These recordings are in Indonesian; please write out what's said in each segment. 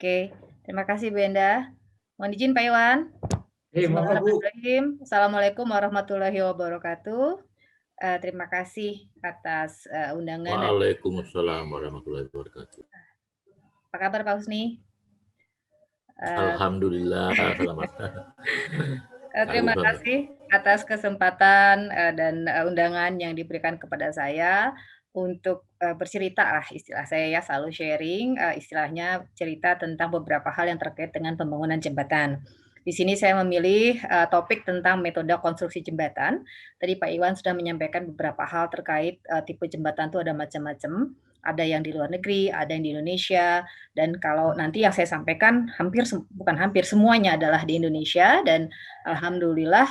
Oke, terima kasih Bu Enda. Mohon izin Pak Iwan. Monggo Bu. Bismillahirrahmanirrahim. Assalamualaikum warahmatullahi wabarakatuh. Terima kasih atas, undangan dan Waalaikumsalam warahmatullahi wabarakatuh. apa kabar Pak Husni? Alhamdulillah, selamat. Terima Baik banget. kasih atas kesempatan, dan, undangan yang diberikan kepada saya untuk, bercerita lah istilah saya ya, selalu sharing, istilahnya cerita tentang beberapa hal yang terkait dengan pembangunan jembatan. Di sini saya memilih, topik tentang metode konstruksi jembatan. Tadi Pak Iwan sudah menyampaikan beberapa hal terkait, tipe jembatan itu ada macam-macam, ada yang di luar negeri, ada yang di Indonesia, dan kalau nanti yang saya sampaikan hampir bukan hampir, semuanya adalah di Indonesia dan alhamdulillah,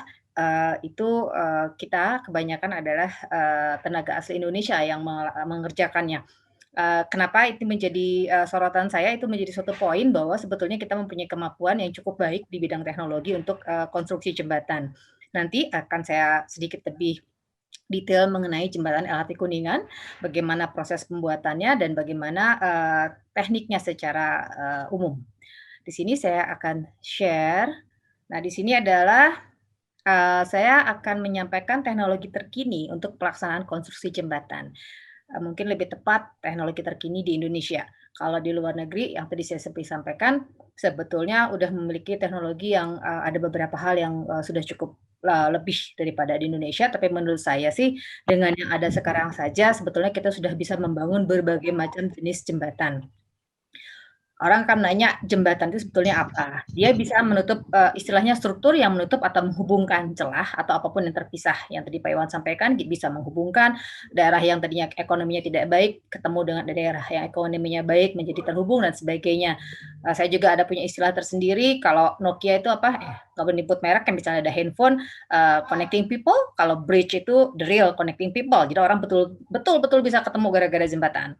kita kebanyakan adalah, tenaga asli Indonesia yang mengerjakannya. Kenapa itu menjadi, sorotan saya, itu menjadi suatu poin bahwa sebetulnya kita mempunyai kemampuan yang cukup baik di bidang teknologi untuk, konstruksi jembatan. Nanti akan saya sedikit lebih detail mengenai jembatan LRT Kuningan, bagaimana proses pembuatannya dan bagaimana, tekniknya secara, umum. Di sini saya akan share. Nah, di sini adalah, saya akan menyampaikan teknologi terkini untuk pelaksanaan konstruksi jembatan. Mungkin lebih tepat teknologi terkini di Indonesia. Kalau di luar negeri yang tadi saya sampaikan, sebetulnya udah memiliki teknologi yang, ada beberapa hal yang, sudah cukup, lebih daripada di Indonesia, tapi menurut saya sih dengan yang ada sekarang saja sebetulnya kita sudah bisa membangun berbagai macam jenis jembatan. Orang akan nanya jembatan itu sebetulnya apa? Dia bisa menutup, istilahnya struktur yang menutup atau menghubungkan celah atau apapun yang terpisah. Yang tadi Pak Iwan sampaikan bisa menghubungkan daerah yang tadinya ekonominya tidak baik ketemu dengan daerah yang ekonominya baik menjadi terhubung dan sebagainya. Saya juga ada punya istilah tersendiri kalau Nokia itu apa, nggak boleh nyebut merek yang misalnya ada handphone, connecting people, kalau bridge itu the real connecting people. Jadi orang betul bisa ketemu gara-gara jembatan.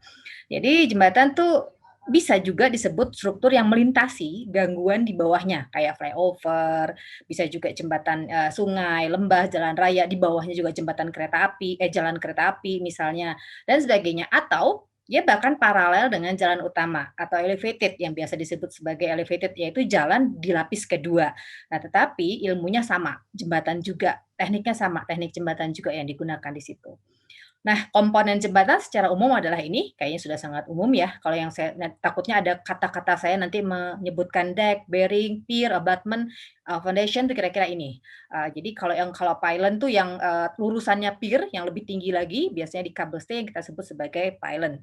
Jadi jembatan tuh bisa juga disebut struktur yang melintasi gangguan di bawahnya, kayak flyover, bisa juga jembatan, sungai, lembah, jalan raya, di bawahnya juga jembatan kereta api jalan kereta api misalnya, dan sebagainya. Atau dia bahkan paralel dengan jalan utama atau elevated yang biasa disebut sebagai elevated, yaitu jalan di lapis kedua. Nah, tetapi ilmunya sama, jembatan juga, tekniknya sama, teknik jembatan juga yang digunakan di situ. Nah, komponen jembatan secara umum adalah ini, kayaknya sudah sangat umum ya, kalau yang saya takutnya ada kata-kata saya nanti menyebutkan deck, bearing, pier, abutment, foundation itu kira-kira ini. Jadi kalau pylon tuh yang, lurusannya pier yang lebih tinggi lagi, biasanya di kabel stay yang kita sebut sebagai pylon.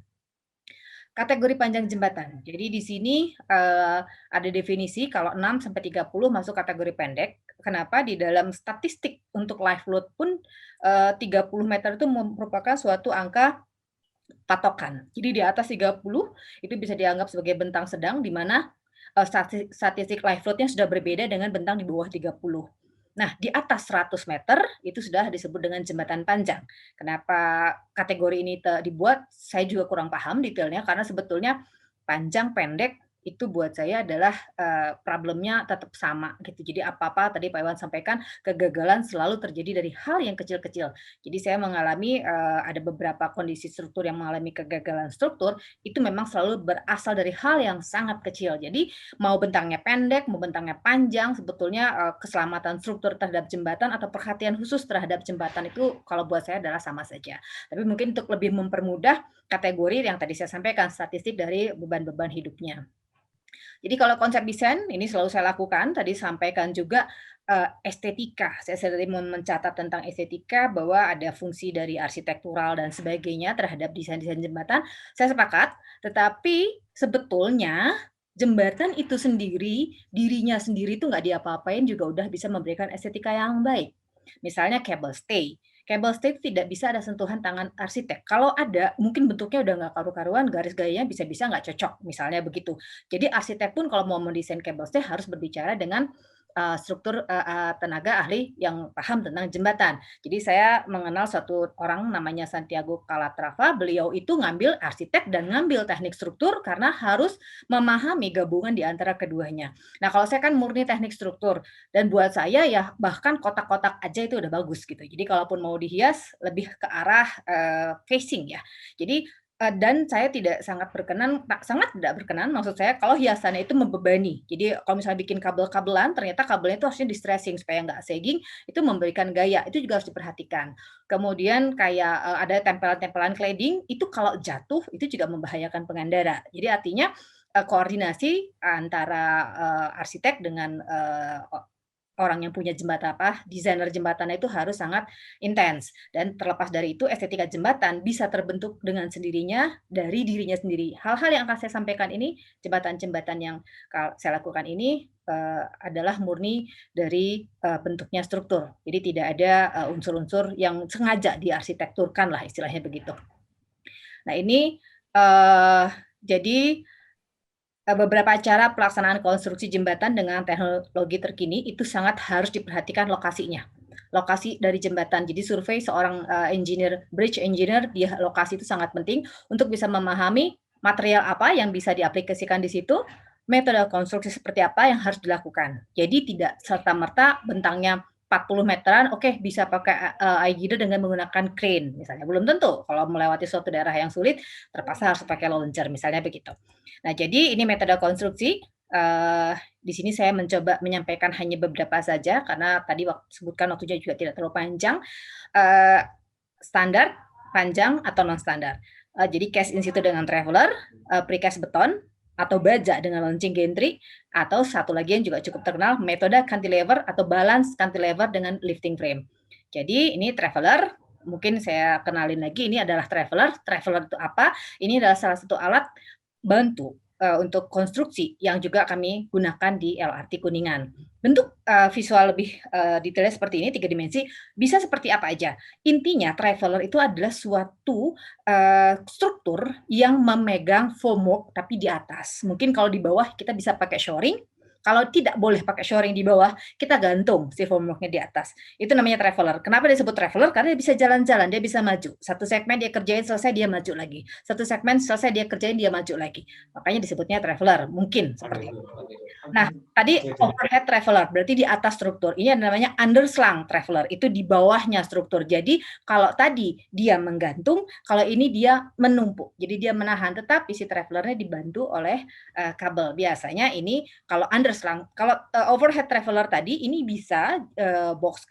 Kategori panjang jembatan. Jadi di sini, ada definisi kalau 6 sampai 30 masuk kategori pendek. Kenapa? Di dalam statistik untuk live load pun, 30 meter itu merupakan suatu angka patokan. Jadi di atas 30 itu bisa dianggap sebagai bentang sedang, di mana, statistik live load-nya sudah berbeda dengan bentang di bawah 30. Nah, di atas 100 meter itu sudah disebut dengan jembatan panjang. Kenapa kategori ini dibuat, saya juga kurang paham detailnya karena sebetulnya panjang, pendek itu buat saya adalah, problemnya tetap sama gitu. Jadi apa-apa tadi Pak Iwan sampaikan, kegagalan selalu terjadi dari hal yang kecil-kecil. Jadi saya mengalami, ada beberapa kondisi struktur yang mengalami kegagalan struktur, itu memang selalu berasal dari hal yang sangat kecil. Jadi mau bentangnya pendek, mau bentangnya panjang, sebetulnya, keselamatan struktur terhadap jembatan atau perhatian khusus terhadap jembatan itu kalau buat saya adalah sama saja. Tapi mungkin untuk lebih mempermudah kategori yang tadi saya sampaikan, statistik dari beban-beban hidupnya. Jadi kalau konsep desain ini selalu saya lakukan, tadi sampaikan juga, estetika. Saya sering mencatat tentang estetika bahwa ada fungsi dari arsitektural dan sebagainya terhadap desain-desain jembatan, saya sepakat, tetapi sebetulnya jembatan itu sendiri, dirinya sendiri itu nggak diapa-apain juga udah bisa memberikan estetika yang baik. Misalnya cable stay. Cable stay tidak bisa ada sentuhan tangan arsitek. Kalau ada, mungkin bentuknya udah nggak karu-karuan, garis gayanya bisa-bisa nggak cocok, misalnya begitu. Jadi arsitek pun kalau mau mendesain cable stay harus berbicara dengan, struktur, tenaga ahli yang paham tentang jembatan. Jadi saya mengenal satu orang namanya Santiago Calatrava, beliau itu ngambil arsitek dan ngambil teknik struktur karena harus memahami gabungan di antara keduanya. Nah, kalau saya kan murni teknik struktur dan buat saya ya bahkan kotak-kotak aja itu udah bagus gitu. Jadi kalaupun mau dihias lebih ke arah, facing ya. Jadi Dan saya sangat tidak berkenan, maksud saya kalau hiasannya itu membebani. Jadi kalau misalnya bikin kabel-kabelan, ternyata kabelnya itu harusnya di-stressing supaya nggak sagging, itu memberikan gaya, itu juga harus diperhatikan. Kemudian kayak, ada tempelan-tempelan cladding, itu kalau jatuh, itu juga membahayakan pengendara. Jadi artinya, koordinasi antara, arsitek dengan, orang yang punya desainer jembatannya itu harus sangat intens. Dan terlepas dari itu, estetika jembatan bisa terbentuk dengan sendirinya dari dirinya sendiri. Hal-hal yang akan saya sampaikan ini, jembatan-jembatan yang saya lakukan ini, adalah murni dari, bentuknya struktur. Jadi tidak ada, unsur-unsur yang sengaja diarsitekturkan lah, istilahnya begitu. Nah ini, jadi beberapa cara pelaksanaan konstruksi jembatan dengan teknologi terkini itu sangat harus diperhatikan lokasinya. Lokasi dari jembatan. Jadi survei seorang, bridge engineer di lokasi itu sangat penting untuk bisa memahami material apa yang bisa diaplikasikan di situ, metode konstruksi seperti apa yang harus dilakukan. Jadi tidak serta-merta bentangnya 40 meteran, oke bisa pakai, IGD dengan menggunakan crane misalnya, belum tentu. Kalau melewati suatu daerah yang sulit, terpaksa harus pakai launcher, misalnya begitu. Nah, jadi ini metode konstruksi, di sini saya mencoba menyampaikan hanya beberapa saja karena tadi sebutkan waktunya juga tidak terlalu panjang, eee, standar, panjang, atau non standar. Jadi cast in situ dengan traveler, precast beton, atau baja dengan launching gantry, atau satu lagi yang juga cukup terkenal metode cantilever atau balance cantilever dengan lifting frame. Jadi ini traveler, mungkin saya kenalin lagi ini adalah traveler. Traveler itu apa? Ini adalah salah satu alat bantu, untuk konstruksi yang juga kami gunakan di LRT Kuningan. Bentuk, visual lebih, detailnya seperti ini, 3 dimensi, bisa seperti apa aja. Intinya traveler itu adalah suatu, struktur yang memegang formwork tapi di atas. Mungkin kalau di bawah kita bisa pakai shoring, kalau tidak boleh pakai shoring di bawah, kita gantung si formwork-nya di atas. Itu namanya traveler. Kenapa disebut traveler? Karena dia bisa jalan-jalan, dia bisa maju. Satu segmen dia kerjain selesai, dia maju lagi. Satu segmen selesai dia kerjain, dia maju lagi. Makanya disebutnya traveler, mungkin seperti itu. Nah, tadi overhead traveler, berarti di atas struktur. Ini namanya underslung traveler, itu di bawahnya struktur. Jadi kalau tadi dia menggantung, kalau ini dia menumpuk. Jadi dia menahan, tetapi si travelernya dibantu oleh, kabel. Biasanya ini kalau underslung, kalau, overhead traveler tadi ini bisa, box,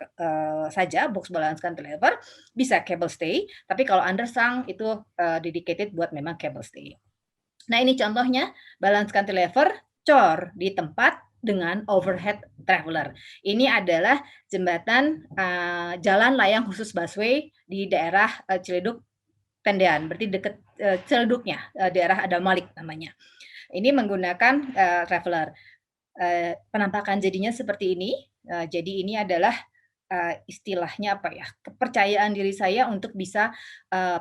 saja, box balance cantilever, bisa cable stay, tapi kalau underslung itu, dedicated buat memang cable stay. Nah ini contohnya balance cantilever cor di tempat dengan overhead traveler. Ini adalah jembatan, jalan layang khusus busway di daerah, Ciledug Tendean, berarti dekat, Ciledugnya, daerah Adamalik namanya. Ini menggunakan, traveler. Penampakan jadinya seperti ini, jadi ini adalah, istilahnya apa ya, kepercayaan diri saya untuk bisa,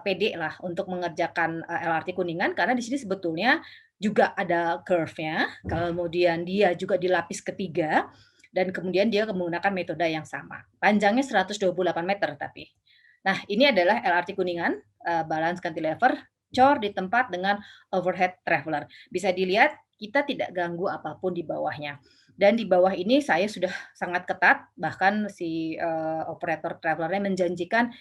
pede lah untuk mengerjakan, LRT Kuningan karena di sini sebetulnya juga ada curve-nya, kemudian dia juga di lapis ketiga, dan kemudian dia menggunakan metode yang sama. Panjangnya 128 meter tapi. Nah, ini adalah LRT Kuningan, balance cantilever, cor di tempat dengan overhead traveler. Bisa dilihat kita tidak ganggu apapun di bawahnya. Dan di bawah ini saya sudah sangat ketat, bahkan si, operator traveler-nya menjanjikan,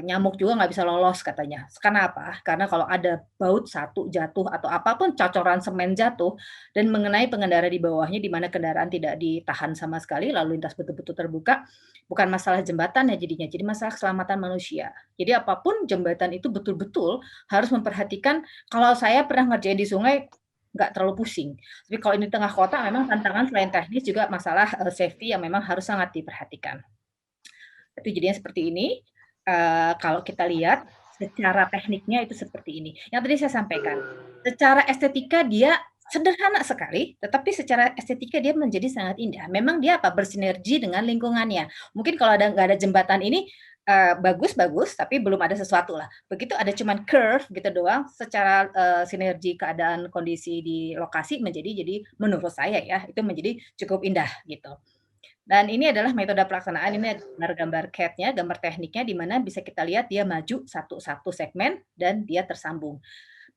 nyamuk juga nggak bisa lolos katanya. Karena apa? Karena kalau ada baut satu jatuh atau apapun cocoran semen jatuh dan mengenai pengendara di bawahnya di mana kendaraan tidak ditahan sama sekali, lalu lintas betul-betul terbuka, bukan masalah jembatan ya jadinya, jadi masalah keselamatan manusia. Jadi apapun jembatan itu betul-betul harus memperhatikan kalau saya pernah ngerjain di sungai, nggak terlalu pusing. Tapi kalau ini tengah kota memang tantangan selain teknis juga masalah, safety yang memang harus sangat diperhatikan. Itu jadinya seperti ini, kalau kita lihat secara tekniknya itu seperti ini. Yang tadi saya sampaikan, secara estetika dia sederhana sekali, tetapi secara estetika dia menjadi sangat indah. Memang dia apa, bersinergi dengan lingkungannya. Mungkin kalau nggak ada jembatan ini, bagus, tapi belum ada sesuatu lah. Begitu ada cuman curve gitu doang, secara, sinergi keadaan kondisi di lokasi jadi menurut saya ya, itu menjadi cukup indah gitu. Dan ini adalah metode pelaksanaan, ini ada gambar CAD-nya, gambar tekniknya di mana bisa kita lihat dia maju satu segmen dan dia tersambung.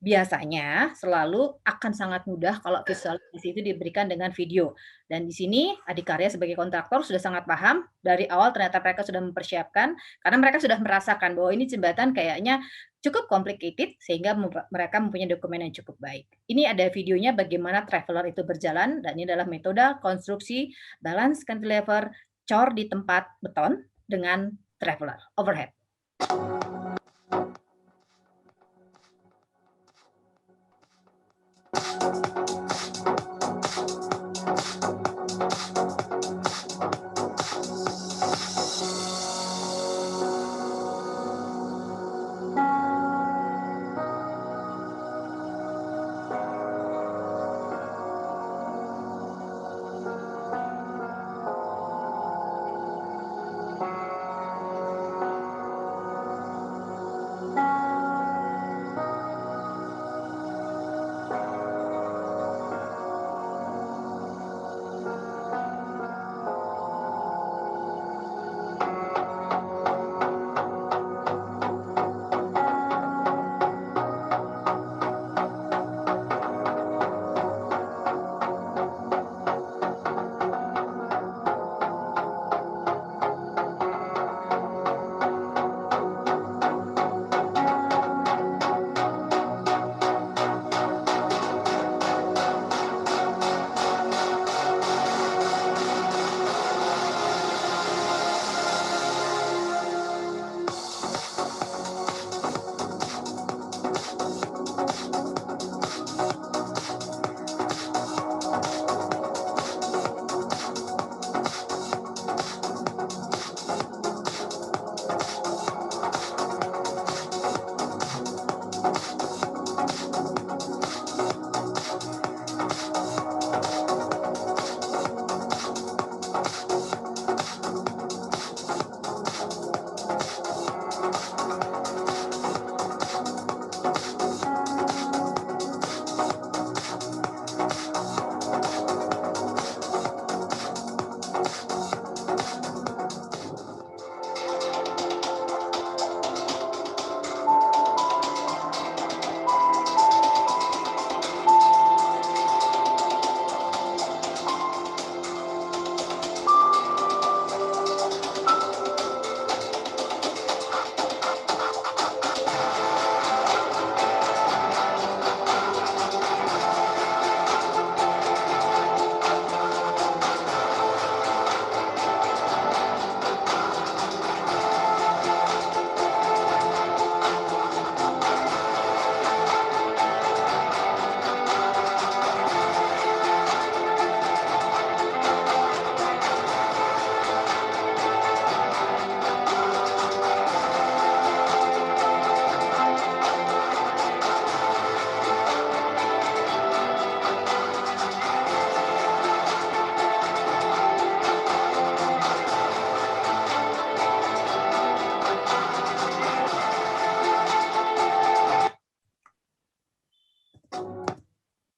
biasanya selalu akan sangat mudah kalau visualisasi itu diberikan dengan video. Dan di sini Adikarya sebagai kontraktor sudah sangat paham, dari awal ternyata mereka sudah mempersiapkan, karena mereka sudah merasakan bahwa ini jembatan kayaknya cukup complicated, sehingga mereka mempunyai dokumen yang cukup baik. Ini ada videonya bagaimana traveler itu berjalan, dan ini adalah metode konstruksi balance cantilever cor di tempat beton dengan traveler overhead.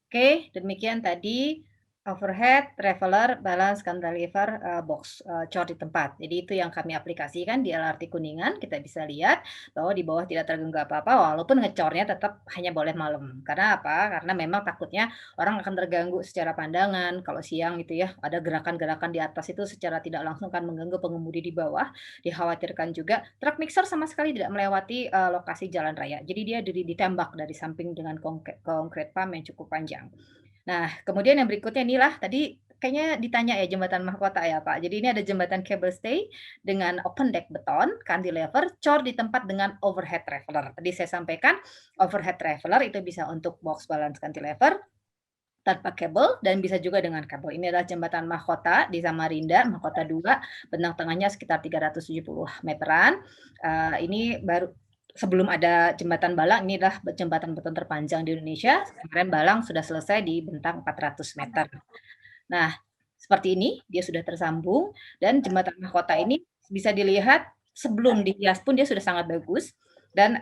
Oke, demikian tadi overhead, traveler, balance, cantilever, box, cor di tempat. Jadi itu yang kami aplikasikan di LRT Kuningan. Kita bisa lihat bahwa di bawah tidak terganggu apa-apa, walaupun ngecornya tetap hanya boleh malam. Karena apa? Karena memang takutnya orang akan terganggu secara pandangan. Kalau siang gitu ya, ada gerakan-gerakan di atas itu secara tidak langsung akan mengganggu pengemudi di bawah. Dikhawatirkan juga truk mixer sama sekali tidak melewati lokasi jalan raya. Jadi dia ditembak dari samping dengan konkret pump yang cukup panjang. Nah, kemudian yang berikutnya inilah tadi kayaknya ditanya ya jembatan mahkota ya Pak. Jadi ini ada jembatan cable stay dengan open deck beton, cantilever, cor di tempat dengan overhead traveler. Tadi saya sampaikan overhead traveler itu bisa untuk box balance cantilever tanpa kabel dan bisa juga dengan kabel. Ini adalah jembatan mahkota di Samarinda, mahkota 2, bentang tengahnya sekitar 370 meteran. Ini baru sebelum ada jembatan Balang, ini adalah jembatan beton terpanjang di Indonesia. Kemarin Balang sudah selesai di bentang 400 meter. Nah, seperti ini, dia sudah tersambung, dan jembatan mahkota ini bisa dilihat sebelum dihias pun dia sudah sangat bagus, dan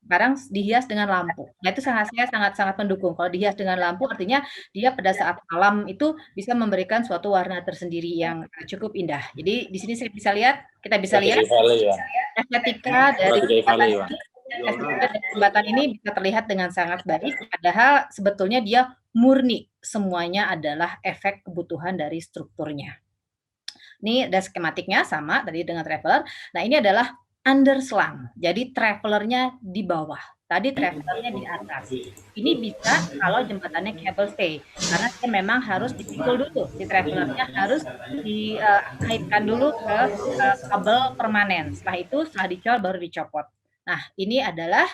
sekarang dihias dengan lampu. Nah, itu saya sangat-sangat mendukung. Kalau dihias dengan lampu, artinya dia pada saat malam itu bisa memberikan suatu warna tersendiri yang cukup indah. Jadi di sini kita bisa lihat estetika dari sebetulnya dari jembatan ini bisa terlihat dengan sangat baik, padahal sebetulnya dia murni semuanya adalah efek kebutuhan dari strukturnya. Ini ada skematiknya sama tadi dengan traveler. Nah, ini adalah underslung. Jadi travelernya di bawah. Tadi travelernya di atas. Ini bisa kalau jembatannya cable stay karena dia memang harus dipikul dulu. Si travelernya harus dikaitkan dulu ke kabel permanen. Setelah itu setelah dicol baru dicopot. Nah, ini adalah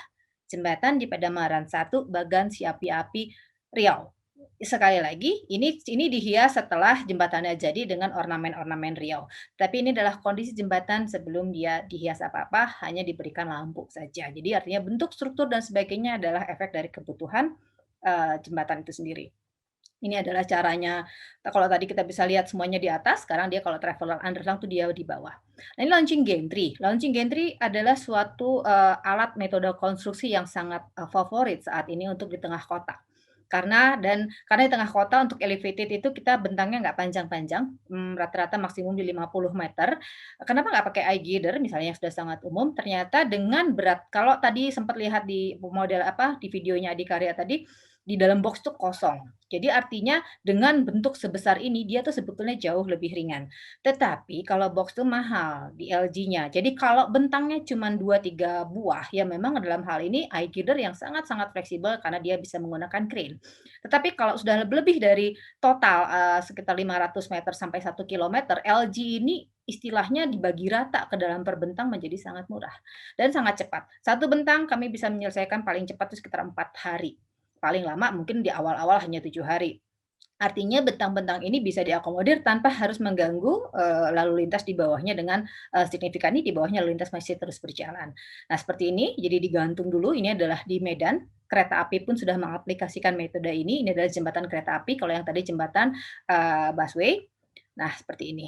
jembatan di Pademangan 1 Bagan Siapi-Api Riau. Sekali lagi, ini dihias setelah jembatannya jadi dengan ornamen-ornamen Riau. Tapi ini adalah kondisi jembatan sebelum dia dihias apa-apa, hanya diberikan lampu saja. Jadi artinya bentuk, struktur, dan sebagainya adalah efek dari kebutuhan jembatan itu sendiri. Ini adalah caranya, kalau tadi kita bisa lihat semuanya di atas, sekarang dia kalau traveler underground tuh dia di bawah. Nah, ini launching gantry. Launching gantry adalah suatu alat metode konstruksi yang sangat favorit saat ini untuk di tengah kota. Karena di tengah kota untuk elevated itu kita bentangnya nggak panjang-panjang, rata-rata maksimum di 50 meter. Kenapa nggak pakai eye girder misalnya yang sudah sangat umum, ternyata dengan berat kalau tadi sempat lihat di model di videonya Adikarya tadi, di dalam box tuh kosong. Jadi artinya dengan bentuk sebesar ini dia tuh sebetulnya jauh lebih ringan. Tetapi kalau box tuh mahal di LG-nya. Jadi kalau bentangnya cuma 2, 3 buah, ya memang dalam hal ini eye girder yang sangat-sangat fleksibel karena dia bisa menggunakan crane. Tetapi kalau sudah lebih dari total sekitar 500 meter sampai 1 kilometer, LG ini istilahnya dibagi rata ke dalam per bentang menjadi sangat murah dan sangat cepat. Satu bentang kami bisa menyelesaikan paling cepat itu sekitar 4 hari. Paling lama mungkin di awal-awal hanya 7 hari. Artinya bentang-bentang ini bisa diakomodir tanpa harus mengganggu lalu lintas di bawahnya dengan signifikan. Ini di bawahnya lalu lintas masih terus berjalan. Nah, seperti ini, jadi digantung dulu. Ini adalah di Medan. Kereta api pun sudah mengaplikasikan metode ini. Ini adalah jembatan kereta api. Kalau yang tadi jembatan busway. Nah, seperti ini.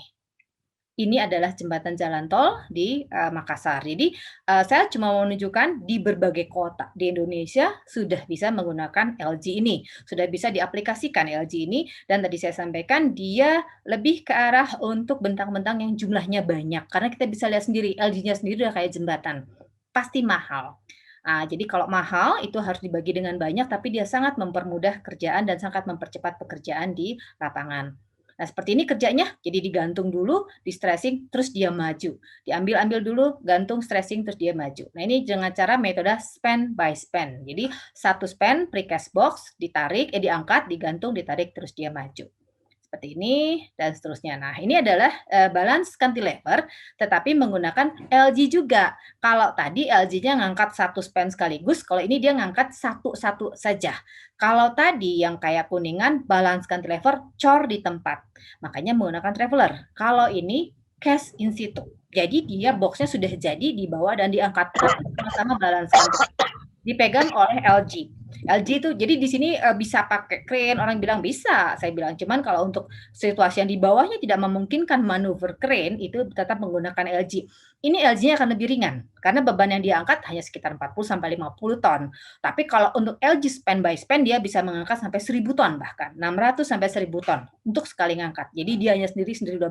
Ini adalah jembatan jalan tol di Makassar. Jadi saya cuma mau menunjukkan di berbagai kota di Indonesia sudah bisa menggunakan LG ini, sudah bisa diaplikasikan LG ini, dan tadi saya sampaikan dia lebih ke arah untuk bentang-bentang yang jumlahnya banyak. Karena kita bisa lihat sendiri LG-nya sendiri udah kayak jembatan, pasti mahal. Jadi kalau mahal itu harus dibagi dengan banyak, tapi dia sangat mempermudah kerjaan dan sangat mempercepat pekerjaan di lapangan. Nah, seperti ini kerjanya, jadi digantung dulu, di stressing, terus dia maju. Diambil-ambil dulu, gantung, stressing, terus dia maju. Nah, ini dengan cara metode span by span. Jadi, satu span, precast box, diangkat, digantung, ditarik, terus dia maju. Seperti ini, dan seterusnya. Nah, ini adalah balance cantilever, tetapi menggunakan LG juga. Kalau tadi LG-nya ngangkat satu span sekaligus, kalau ini dia ngangkat satu-satu saja. Kalau tadi yang kayak kuningan, balance cantilever, cor di tempat. Makanya menggunakan traveler. Kalau ini cast in situ. Jadi dia boxnya sudah jadi dibawa dan diangkat sama-sama balance cantilever. Dipegang oleh LG. LG itu jadi di sini bisa pakai crane, orang bilang bisa, saya bilang cuman kalau untuk situasi yang di bawahnya tidak memungkinkan manuver crane itu tetap menggunakan LG. Ini LG-nya akan lebih ringan karena beban yang diangkat hanya sekitar 40 sampai 50 ton. Tapi kalau untuk LG span by span dia bisa mengangkat sampai 1000 ton bahkan 600 sampai 1000 ton untuk sekali ngangkat. Jadi dia hanya sendiri udah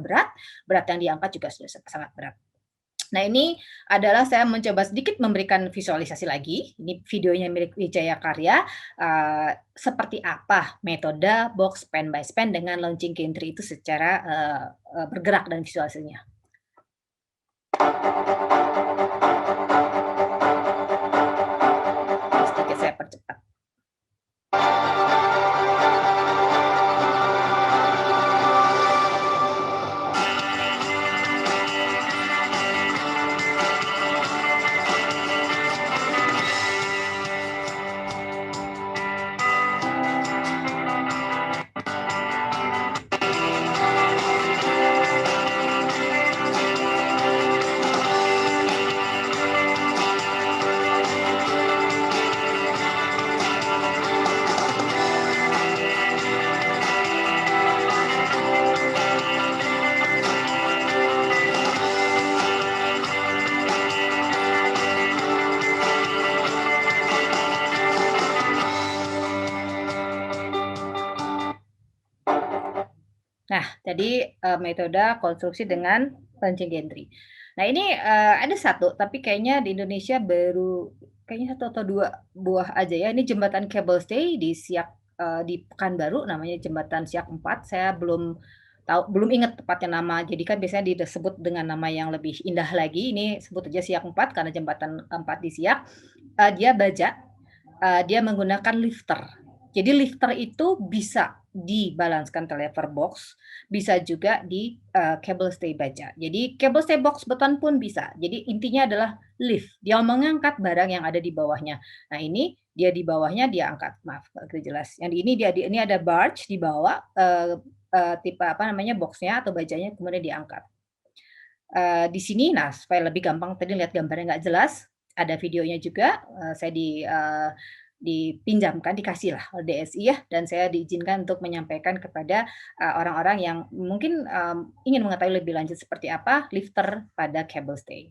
berat yang diangkat juga sudah sangat berat. Nah, ini adalah saya mencoba sedikit memberikan visualisasi lagi. Ini videonya milik Wijaya Karya. Seperti apa metode box span by span dengan launching gantry itu secara bergerak dan visualisasinya. Sedikit saya percepat. Nah, tadi metode konstruksi dengan launching gantry. Nah, ini ada satu, tapi kayaknya di Indonesia baru Kayaknya 1 atau 2 buah aja ya. Ini jembatan cable stay di Siak, di Pekanbaru namanya Jembatan Siak 4. Saya belum ingat tepatnya nama. Jadi kan biasanya disebut dengan nama yang lebih indah lagi. Ini sebut aja Siak 4 karena jembatan 4 di Siak. Dia baja, dia menggunakan lifter. Jadi lifter itu bisa dibalanskan ke lever box, bisa juga di, cable stay baja. Jadi cable stay box beton pun bisa. Jadi intinya adalah lift, dia mengangkat barang yang ada di bawahnya. Nah ini dia di bawahnya dia angkat, maaf nggak gitu jelas. Yang ini ada barge di bawah, tipe apa namanya, box-nya atau bajanya kemudian diangkat. Di sini nah supaya lebih gampang tadi lihat gambarnya nggak jelas, ada videonya juga, saya dipinjamkan, dikasihlah oleh DSI ya, dan saya diizinkan untuk menyampaikan kepada, orang-orang yang mungkin, ingin mengetahui lebih lanjut seperti apa lifter pada cable stay.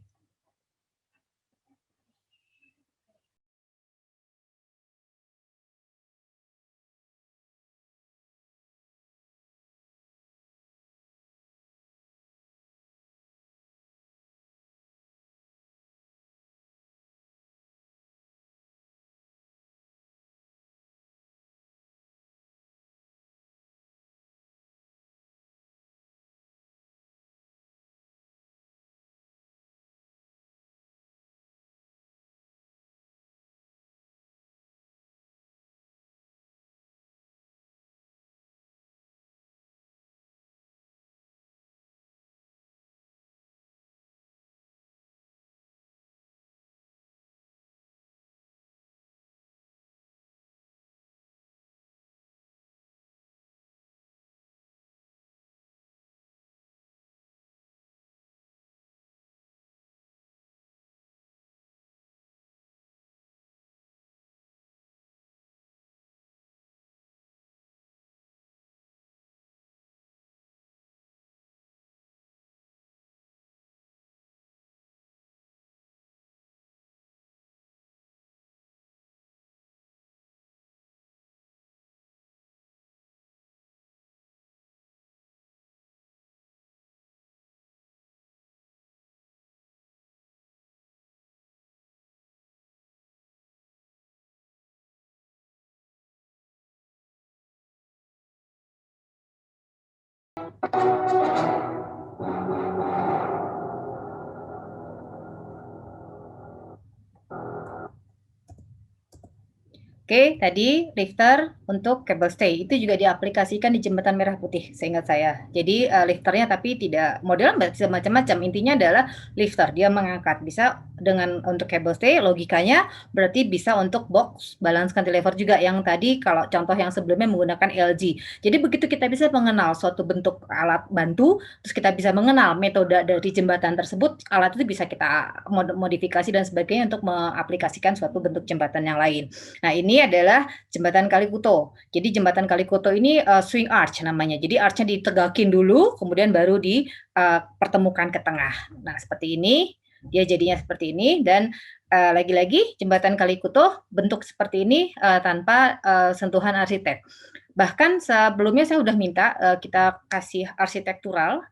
Oke, tadi lifter untuk cable stay, itu juga diaplikasikan di Jembatan Merah Putih seingat saya. Jadi, lifternya tapi tidak modelnya bisa macam-macam, intinya adalah lifter, dia mengangkat. Bisa dengan untuk cable stay logikanya berarti bisa untuk box balance cantilever juga, yang tadi kalau contoh yang sebelumnya menggunakan LG. Jadi begitu kita bisa mengenal suatu bentuk alat bantu, terus kita bisa mengenal metode dari jembatan tersebut, alat itu bisa kita modifikasi dan sebagainya untuk mengaplikasikan suatu bentuk jembatan yang lain. Nah, ini adalah jembatan Kalikuto. Jadi jembatan Kalikuto ini, swing arch namanya. Jadi arch-nya ditegakin dulu, kemudian baru pertemukan ke tengah. Nah, seperti ini, dia jadinya seperti ini dan, lagi-lagi jembatan Kalikuto bentuk seperti ini, tanpa, sentuhan arsitek. Bahkan sebelumnya saya udah minta, kita kasih arsitektural,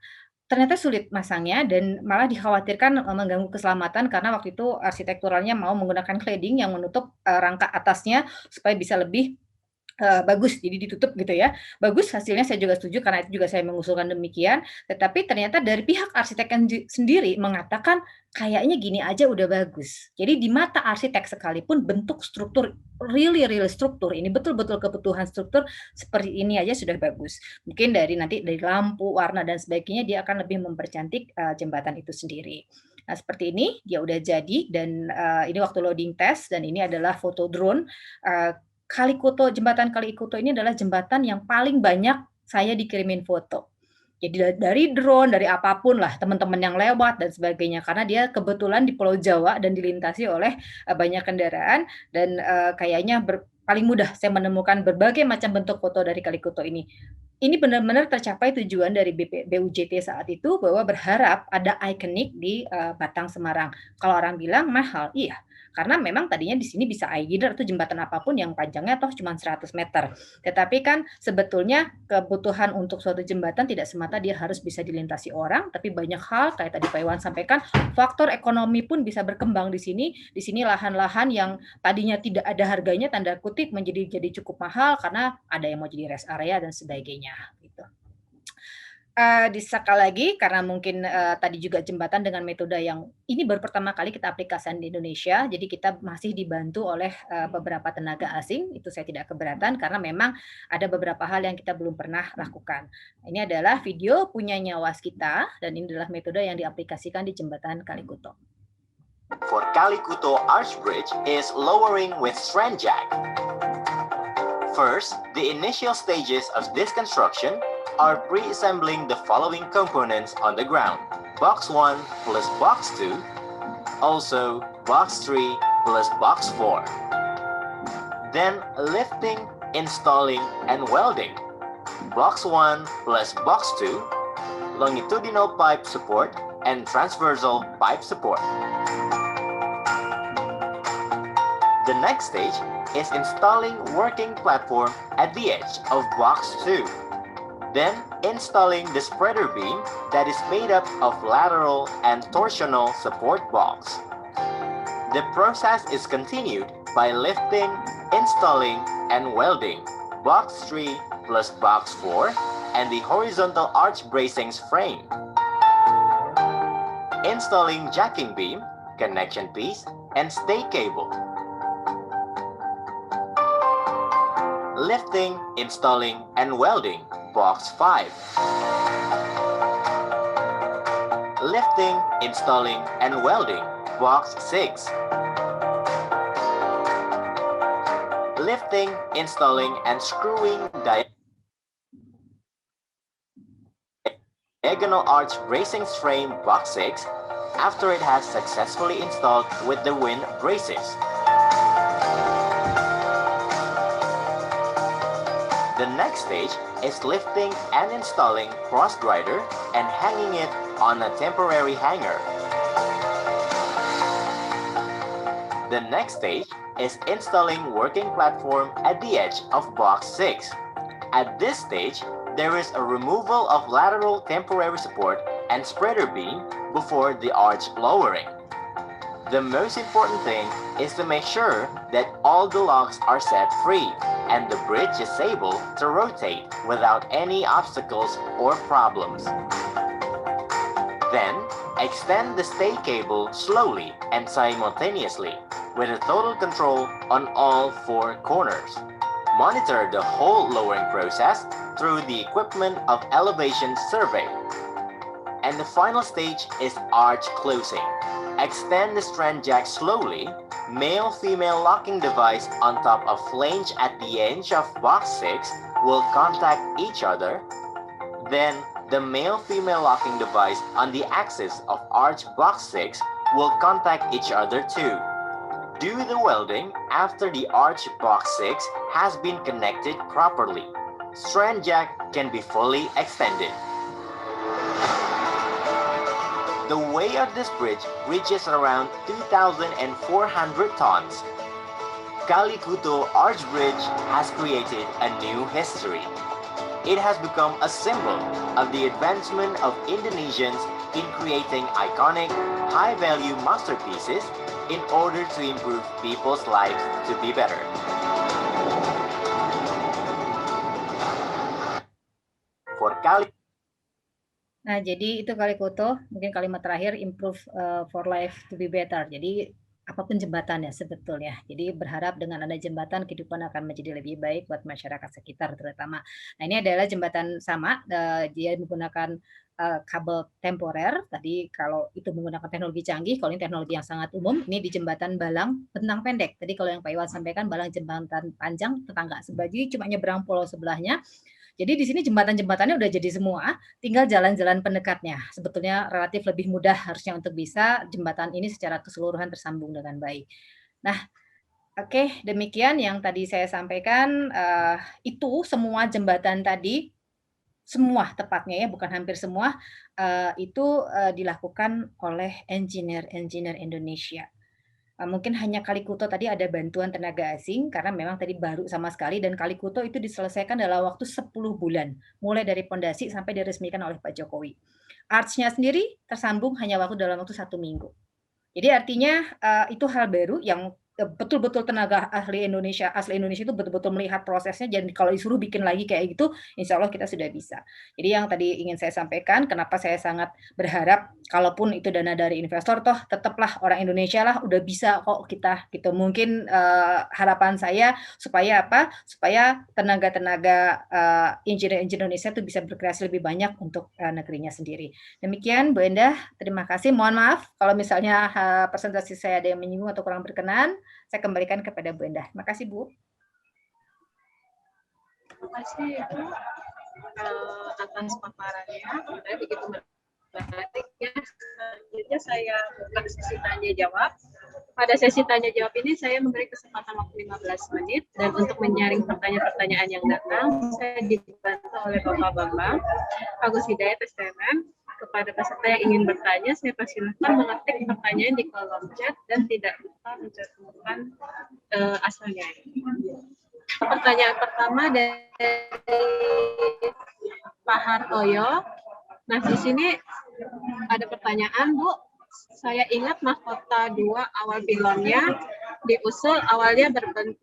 ternyata sulit masangnya dan malah dikhawatirkan, mengganggu keselamatan karena waktu itu arsitekturalnya mau menggunakan cladding yang menutup, rangka atasnya supaya bisa lebih, bagus, jadi ditutup gitu ya. Bagus hasilnya saya juga setuju karena itu juga saya mengusulkan demikian, tetapi ternyata dari pihak arsitek sendiri mengatakan, "Kayaknya gini aja udah bagus." Jadi di mata arsitek sekalipun bentuk struktur really struktur ini betul-betul kebutuhan struktur seperti ini aja sudah bagus. Mungkin nanti dari lampu, warna dan sebagainya dia akan lebih mempercantik, jembatan itu sendiri. Nah seperti ini, dia udah jadi dan, ini waktu loading test dan ini adalah foto drone, Jembatan Kalikuto ini adalah jembatan yang paling banyak saya dikirimin foto. Jadi dari drone, dari apapun lah, teman-teman yang lewat dan sebagainya, karena dia kebetulan di Pulau Jawa dan dilintasi oleh, banyak kendaraan dan, kayaknya paling mudah saya menemukan berbagai macam bentuk foto dari Kalikuto ini. Ini benar-benar tercapai tujuan dari BUJT saat itu bahwa berharap ada ikonik di, Batang Semarang. Kalau orang bilang mahal, iya, Karena memang tadinya di sini bisa either itu jembatan apapun yang panjangnya toh cuma 100 meter. Tetapi kan sebetulnya kebutuhan untuk suatu jembatan tidak semata dia harus bisa dilintasi orang, tapi banyak hal kayak tadi Pak Iwan sampaikan, faktor ekonomi pun bisa berkembang di sini. Di sini lahan-lahan yang tadinya tidak ada harganya tanda kutip jadi cukup mahal karena ada yang mau jadi rest area dan sebagainya gitu. Sekali lagi karena mungkin, tadi juga jembatan dengan metode yang ini baru pertama kali kita aplikasikan di Indonesia, jadi kita masih dibantu oleh, beberapa tenaga asing, itu saya tidak keberatan karena memang ada beberapa hal yang kita belum pernah lakukan. Ini adalah video punyanya Waskita dan ini adalah metode yang diaplikasikan di jembatan Kalikuto. For Kalikuto Arch Bridge is lowering with strand jack. First, the initial stages of this construction are pre-assembling the following components on the ground: box 1 plus box 2, also box 3 plus box 4. Then lifting, installing, and welding: box 1 plus box 2, longitudinal pipe support, and transversal pipe support. The next stage is installing working platform at the edge of box 2. Then installing the spreader beam that is made up of lateral and torsional support blocks. The process is continued by lifting, installing, and welding box 3 plus box 4 and the horizontal arch bracings frame. Installing jacking beam, connection piece, and stay cable. Lifting, installing, and welding box 5. Lifting, installing, and welding box 6. Lifting, installing, and screwing diagonal arch bracings frame box 6 after it has successfully installed with the wind braces. The next stage is lifting and installing cross grider and hanging it on a temporary hanger. The next stage is installing working platform at the edge of box 6. At this stage, there is a removal of lateral temporary support and spreader beam before the arch lowering. The most important thing is to make sure that all the locks are set free and the bridge is able to rotate without any obstacles or problems. Then, extend the stay cable slowly and simultaneously with a total control on all 4 corners. Monitor the whole lowering process through the equipment of elevation survey. And the final stage is arch closing. Extend the strand jack slowly, male-female locking device on top of flange at the edge of box 6 will contact each other. Then the male-female locking device on the axis of arch box 6 will contact each other too. Do the welding after the arch box 6 has been connected properly. Strand jack can be fully extended. The weight of this bridge reaches around 2,400 tons. Kalikuto Arch Bridge has created a new history. It has become a symbol of the advancement of Indonesians in creating iconic, high-value masterpieces in order to improve people's lives to be better. For Kalikuto, Nah, jadi itu Kalikuto, mungkin kalimat terakhir improve, for life to be better. Jadi apapun jembatannya sebetulnya. Jadi berharap dengan ada jembatan kehidupan akan menjadi lebih baik buat masyarakat sekitar terutama. Nah, ini adalah jembatan sama, dia menggunakan, kabel temporer. Tadi kalau itu menggunakan teknologi canggih, kalau ini teknologi yang sangat umum, ini di jembatan Balang Bentang Pendek. Tadi kalau yang Pak Iwan sampaikan Balang jembatan panjang tetangga sebagai cuma nyebrang pulau sebelahnya. Jadi di sini jembatan-jembatannya udah jadi semua, tinggal jalan-jalan pendekatnya. Sebetulnya relatif lebih mudah harusnya untuk bisa jembatan ini secara keseluruhan tersambung dengan baik. Nah, oke, demikian yang tadi saya sampaikan, itu semua jembatan tadi, semua tepatnya ya, bukan hampir semua, itu, dilakukan oleh engineer-engineer Indonesia. Mungkin hanya Kalikuto tadi ada bantuan tenaga asing karena memang tadi baru sama sekali dan Kalikuto itu diselesaikan dalam waktu 10 bulan, mulai dari pondasi sampai diresmikan oleh Pak Jokowi. Arts-nya sendiri tersambung hanya dalam waktu 1 minggu. Jadi artinya, itu hal baru yang, betul-betul tenaga asli Indonesia itu betul-betul melihat prosesnya dan kalau disuruh bikin lagi kayak gitu, insya Allah kita sudah bisa. Jadi yang tadi ingin saya sampaikan, kenapa saya sangat berharap kalaupun itu dana dari investor, toh tetaplah orang Indonesia lah udah bisa kok kita, gitu. Mungkin, harapan saya supaya apa, supaya tenaga-tenaga, engineer-engineer Indonesia itu bisa berkreasi lebih banyak untuk, negerinya sendiri. Demikian Bu Endah, terima kasih. Mohon maaf kalau misalnya presentasi saya ada yang menyinggung atau kurang berkenan, saya kembalikan kepada Bu Endah. Terima kasih Bu. Terima kasih Ibu atas paparannya. Saya begitu menarik ya. Selanjutnya saya buka sesi tanya jawab. Pada sesi tanya jawab ini saya memberi kesempatan waktu 15 menit dan untuk menyaring pertanyaan-pertanyaan yang datang, saya dibantu oleh Bapak Bambang Agus Hidayat STMM. Kepada peserta yang ingin bertanya, saya persilahkan mengetik pertanyaan di kolom chat dan tidak lupa mencantumkan asalnya. Pertanyaan pertama dari Pak Hartoyo. Nah, di sini ada pertanyaan, Bu. Saya ingat mahkota 2 awal pilonnya diusul awalnya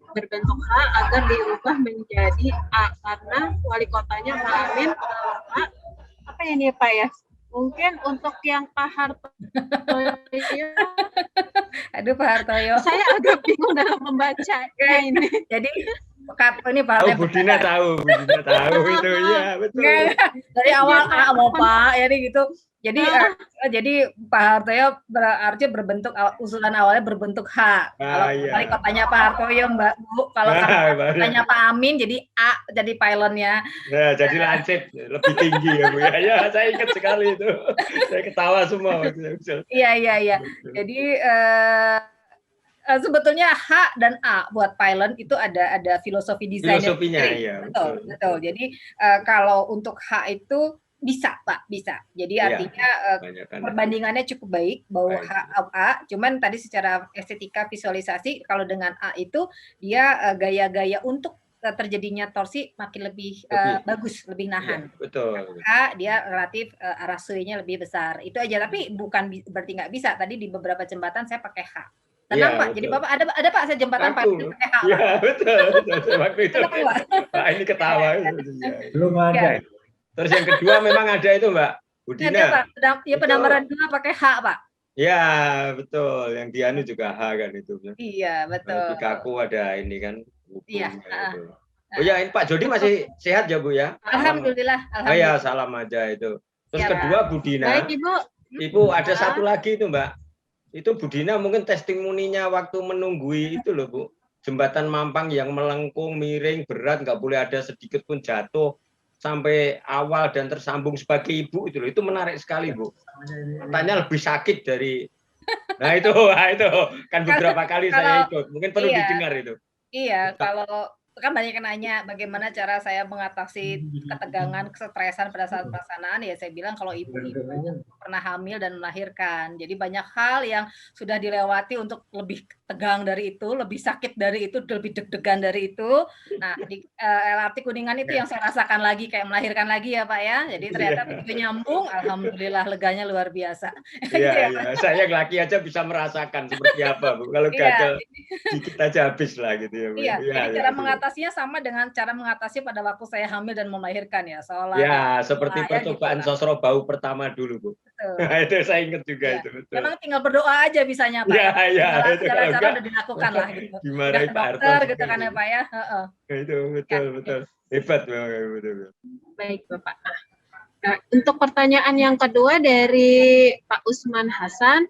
berbentuk H agar diubah menjadi A karena wali kotanya Pak Amin. Pak, apa ini Pak ya? Mungkin untuk yang Pak Hartoyo. Aduh Pak Hartoyo. Saya agak bingung dalam membacanya ini. Jadi ini Pak. Oh, Budina tahu itu ya betul. Dari awal A mau Pak, ya gitu. Jadi Pak Hartoyo berarti berbentuk usulan awalnya berbentuk H. Kalau wali kotanya Pak Hartoyo Mbak Bu, kalau kotanya Pak Amin jadi A jadi pylonnya. Nah, jadi lancip lebih tinggi ya Bu ya. Ya, saya ingat sekali itu. Saya ketawa semua waktu itu. Iya. Jadi sebetulnya H dan A buat pylon itu ada filosofi desainnya. Filosofinya ya. Betul. Jadi kalau untuk H itu bisa Pak, bisa. Jadi artinya perbandingannya cukup baik bahwa H A, cuman tadi secara estetika visualisasi kalau dengan A itu dia gaya-gaya untuk terjadinya torsi makin lebih bagus, lebih nahan. Ya, betul. H dia relatif rasinya lebih besar. Itu aja, tapi bukan berarti nggak bisa. Tadi di beberapa jembatan saya pakai H. Tenang Pak, jadi Bapak ada Pak saya jembatan Pak pakai H. Iya, betul. Waktu itu Pak ini ketawa. Belum ada. Terus yang kedua memang ada itu Mbak Budina. Ada Pak, ya Penambaran 2 pakai H Pak. Ya betul, yang Dianu juga H kan itu. Iya betul. Di Kaku ada ini kan. Iya. Oh ya, ini Pak Jody masih sehat ya Bu ya? Alhamdulillah. Oh ya, salam aja itu. Terus kedua Budina. Baik Ibu. Ibu ada satu lagi itu Mbak. Itu Budina mungkin testimoninya waktu menunggui itu loh Bu. Jembatan Mampang yang melengkung, miring, berat, nggak boleh ada sedikit pun jatuh. Sampai awal dan tersambung sebagai ibu itu loh, itu menarik sekali Bu. Katanya lebih sakit dari, nah itu kan beberapa kali saya ikut, mungkin perlu didengar itu. Iya, kalau kan banyak yang nanya bagaimana cara saya mengatasi ketegangan, kesetresan pada saat pelaksanaan, ya saya bilang kalau ibu-ibu pernah hamil dan melahirkan, jadi banyak hal yang sudah dilewati untuk lebih tegang dari itu, lebih sakit dari itu, lebih deg-degan dari itu. Nah, di LRT Kuningan itu yang saya rasakan lagi kayak melahirkan lagi ya Pak ya. Jadi ternyata begitu nyambung, alhamdulillah leganya luar biasa. Iya, saya laki aja bisa merasakan seperti apa Bu. Kalau gagal dikit aja habis lah gitu ya Bu. Iya, jadi cara mengatasinya sama dengan cara mengatasi pada waktu saya hamil dan melahirkan ya. Seolah ya, seperti percobaan sosro bau pertama dulu Bu. Itu saya ingat juga itu. Betul. Memang tinggal berdoa aja bisanya Pak. Iya. Cara-cara udah dilakukan lah gitu. Dimarahi Pak Harto gitu kan ya Pak ya. Itu betul. Hebat betul. Baik Bapak. Nah, untuk pertanyaan yang kedua dari Pak Usman Hasan.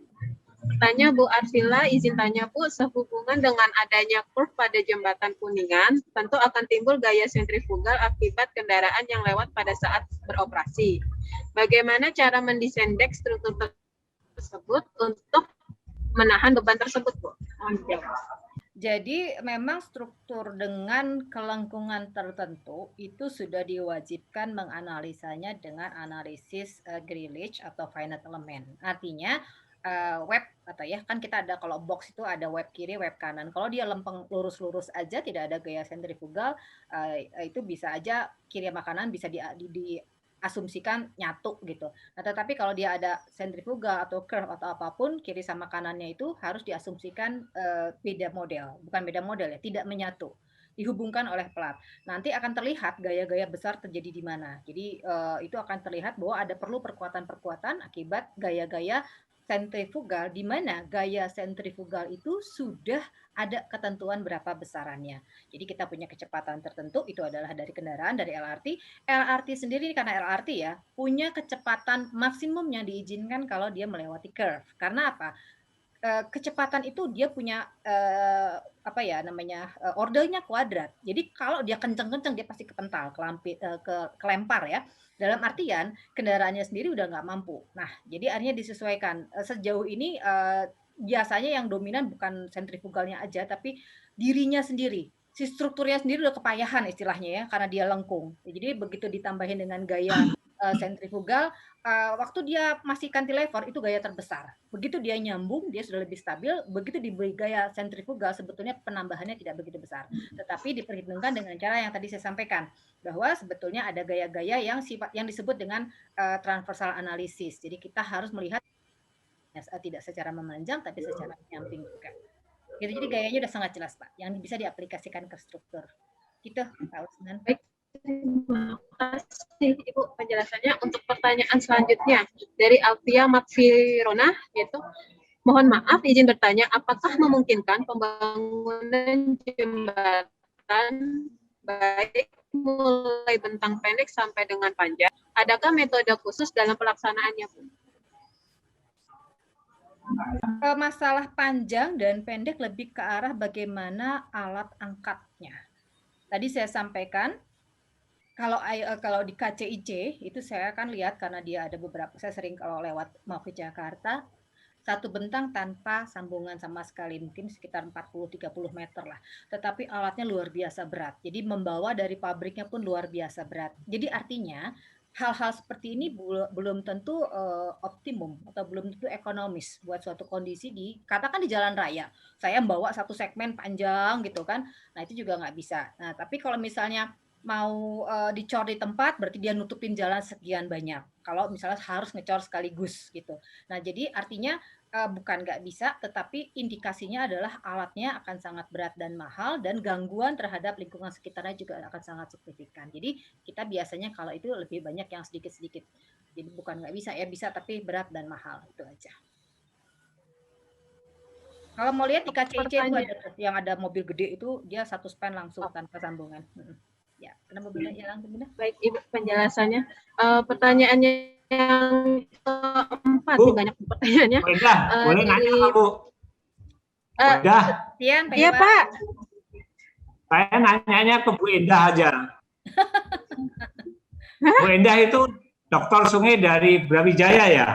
Tanya Bu Arsila, izin tanya Bu, sehubungan dengan adanya curve pada jembatan Kuningan, tentu akan timbul gaya sentrifugal akibat kendaraan yang lewat pada saat beroperasi. Bagaimana cara mendesain dek struktur tersebut untuk menahan beban tersebut, Bu? Jadi memang struktur dengan kelengkungan tertentu itu sudah diwajibkan menganalisanya dengan analisis Greeley atau finite element. Artinya web atau ya kan kita ada kalau box itu ada web kiri, web kanan. Kalau dia lempeng lurus-lurus aja tidak ada gaya sentrifugal, itu bisa aja kiri sama kanan bisa diasumsikan nyatu gitu. Nah, tetapi kalau dia ada sentrifugal atau curve atau apapun kiri sama kanannya itu harus diasumsikan beda model, bukan beda model ya, tidak menyatu. Dihubungkan oleh plat. Nanti akan terlihat gaya-gaya besar terjadi di mana. Jadi itu akan terlihat bahwa ada perlu perkuatan-perkuatan akibat gaya-gaya sentrifugal, di mana gaya sentrifugal itu sudah ada ketentuan berapa besarannya. Jadi kita punya kecepatan tertentu, itu adalah dari kendaraan, dari LRT. LRT sendiri karena LRT ya, punya kecepatan maksimum yang diizinkan kalau dia melewati curve. Karena apa? Kecepatan itu dia punya ordernya kuadrat. Jadi kalau dia kenceng-kenceng dia pasti kepental, kelempar ya. Dalam artian kendaraannya sendiri udah nggak mampu. Nah, jadi artinya disesuaikan. Sejauh ini biasanya yang dominan bukan sentrifugalnya aja, tapi dirinya sendiri. Si strukturnya sendiri udah kepayahan istilahnya ya, karena dia lengkung. Jadi begitu ditambahin dengan gaya sentrifugal, waktu dia masih cantilever itu gaya terbesar. Begitu dia nyambung, dia sudah lebih stabil. Begitu diberi gaya sentrifugal, sebetulnya penambahannya tidak begitu besar. Tetapi diperhitungkan dengan cara yang tadi saya sampaikan, bahwa sebetulnya ada gaya-gaya yang disebut dengan transversal analisis. Jadi kita harus melihat tidak secara memanjang, tapi secara menyamping juga. Gitu, jadi gayanya udah sangat jelas, Pak, yang bisa diaplikasikan ke struktur. Gitu, Pak Usman. Baik. Terima kasih Ibu penjelasannya. Untuk pertanyaan selanjutnya dari Alfia Matvirona, yaitu mohon maaf izin bertanya, apakah memungkinkan pembangunan jembatan baik mulai bentang pendek sampai dengan panjang? Adakah metode khusus dalam pelaksanaannya, Bu? Masalah panjang dan pendek lebih ke arah bagaimana alat angkatnya. Tadi saya sampaikan kalau di KCIC itu saya akan lihat karena dia ada beberapa, saya sering kalau lewat mau ke Jakarta, satu bentang tanpa sambungan sama sekali, mungkin sekitar 40-30 meter lah. Tetapi alatnya luar biasa berat. Jadi membawa dari pabriknya pun luar biasa berat. Jadi artinya hal-hal seperti ini belum tentu optimum atau belum tentu ekonomis buat suatu kondisi katakan di jalan raya. Saya membawa satu segmen panjang gitu kan. Nah, itu juga nggak bisa. Nah, tapi kalau misalnya mau dicor di tempat berarti dia nutupin jalan sekian banyak. Kalau misalnya harus ngecor sekaligus gitu. Nah, jadi artinya bukan nggak bisa, tetapi indikasinya adalah alatnya akan sangat berat dan mahal dan gangguan terhadap lingkungan sekitarnya juga akan sangat signifikan. Jadi kita biasanya kalau itu lebih banyak yang sedikit-sedikit. Jadi bukan nggak bisa ya, bisa tapi berat dan mahal, itu aja. Kalau mau lihat di KCIC itu ada yang ada mobil gede itu dia satu span langsung tanpa sambungan. Ya, kenapa beda hilang beda? Baik Ibu penjelasannya. Pertanyaannya yang keempat, banyak pertanyaannya. Boleh nanya nggak, Bu? Iya Pak. Saya nanyanya ke Bu Endah aja. Bu Endah itu dokter sungai dari Brawijaya ya?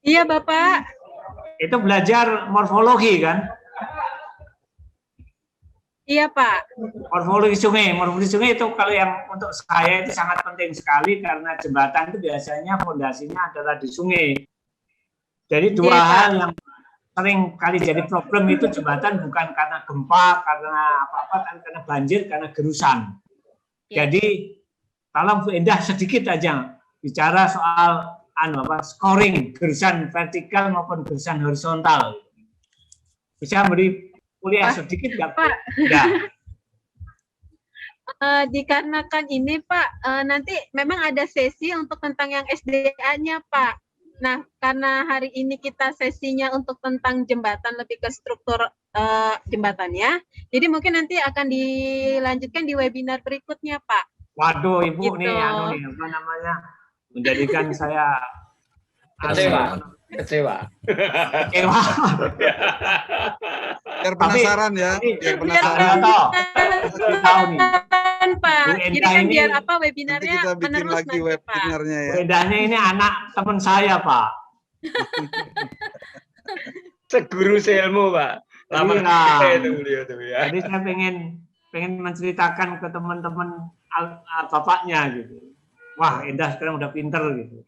Iya Bapak. Itu belajar morfologi kan? Iya Pak. Morfologi sungai itu kalau yang untuk saya itu sangat penting sekali karena jembatan itu biasanya fondasinya adalah di sungai. Jadi dua hal yang sering kali jadi problem itu jembatan bukan karena gempa, karena apa-apa, kan karena banjir, karena gerusan. Jadi tolong Bu Endah sedikit aja bicara soal scoring gerusan vertikal maupun gerusan horizontal. Bisa beri kuliah sedikit nggak Pak? Ya. Dikarenakan ini Pak, nanti memang ada sesi untuk tentang yang SDA-nya Pak. Nah, karena hari ini kita sesinya untuk tentang jembatan, lebih ke struktur jembatannya, jadi mungkin nanti akan dilanjutkan di webinar berikutnya Pak. Waduh Ibu gitu. nih, apa namanya, menjadikan saya Kecewa. Biar penasaran ya. Biar penasaran. Tahu nih. Pak. Jadi kan biar apa webinarnya kita bikin menerus lagi nanti, webinarnya ya. Bedanya ini anak teman saya Pak. Seguru seilmu Pak. Lama itu beliau tuh ya. Jadi saya pengen menceritakan ke teman-teman bapaknya gitu. Wah, Endah sekarang udah pinter gitu.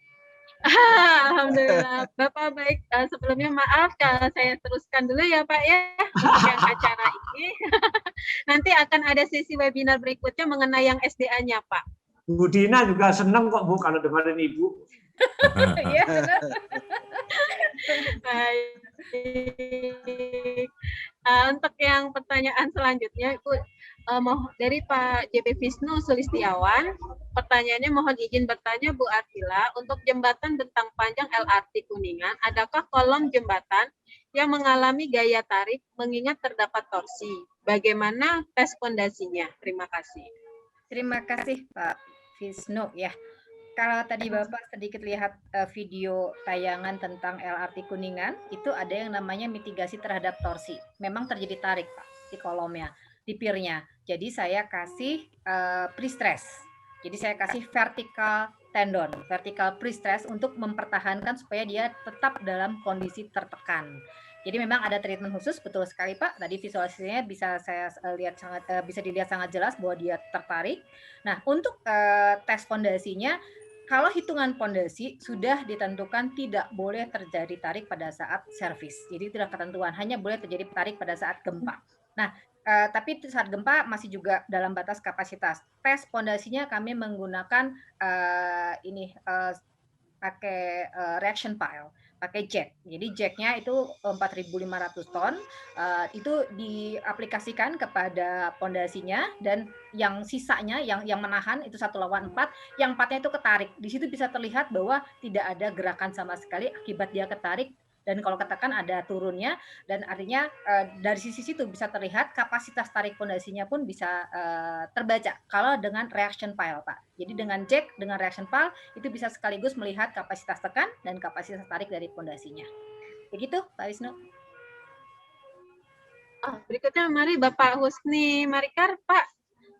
Alhamdulillah. Bapak baik, sebelumnya maaf kalau saya teruskan dulu ya Pak ya, untuk yang acara ini. Nanti akan ada sesi webinar berikutnya mengenai yang SDA-nya Pak. Bu Dina juga senang kok Bu kalau dengerin Ibu. Iya, benar. Baik. Untuk yang pertanyaan selanjutnya, Ibu, dari Pak JB Wisnu Sulistiawan, pertanyaannya mohon izin bertanya Bu Artila, untuk jembatan bentang panjang LRT Kuningan, adakah kolom jembatan yang mengalami gaya tarik mengingat terdapat torsi? Bagaimana tes fondasinya? Terima kasih. Terima kasih Pak Wisnu ya. Kalau tadi Bapak sedikit lihat video tayangan tentang LRT Kuningan, itu ada yang namanya mitigasi terhadap torsi. Memang terjadi tarik Pak di kolomnya, di pirnya. Jadi saya kasih pre-stress. Jadi saya kasih vertical tendon, vertical pre-stress untuk mempertahankan supaya dia tetap dalam kondisi tertekan. Jadi memang ada treatment khusus, betul sekali Pak. Tadi visualisasinya bisa saya lihat bisa dilihat sangat jelas bahwa dia tertarik. Nah, untuk tes fondasinya, kalau hitungan fondasi sudah ditentukan tidak boleh terjadi tarik pada saat servis. Jadi tidak ketentuan, hanya boleh terjadi tarik pada saat gempa. Nah, tapi saat gempa masih juga dalam batas kapasitas. Tes fondasinya kami menggunakan pakai reaction pile, pakai jack. Jadi jacknya itu 4.500 ton, itu diaplikasikan kepada pondasinya, dan yang sisanya yang menahan itu 1 lawan 4, yang 4-nya itu ketarik. Di situ bisa terlihat bahwa tidak ada gerakan sama sekali akibat dia ketarik. Dan kalau katakan ada turunnya, dan artinya dari sisi situ bisa terlihat kapasitas tarik fondasinya pun bisa terbaca kalau dengan reaction pile Pak. Jadi dengan jack, dengan reaction pile itu bisa sekaligus melihat kapasitas tekan dan kapasitas tarik dari fondasinya. Begitu Pak Wisnu. Berikutnya mari Bapak Husni Marikar Pak.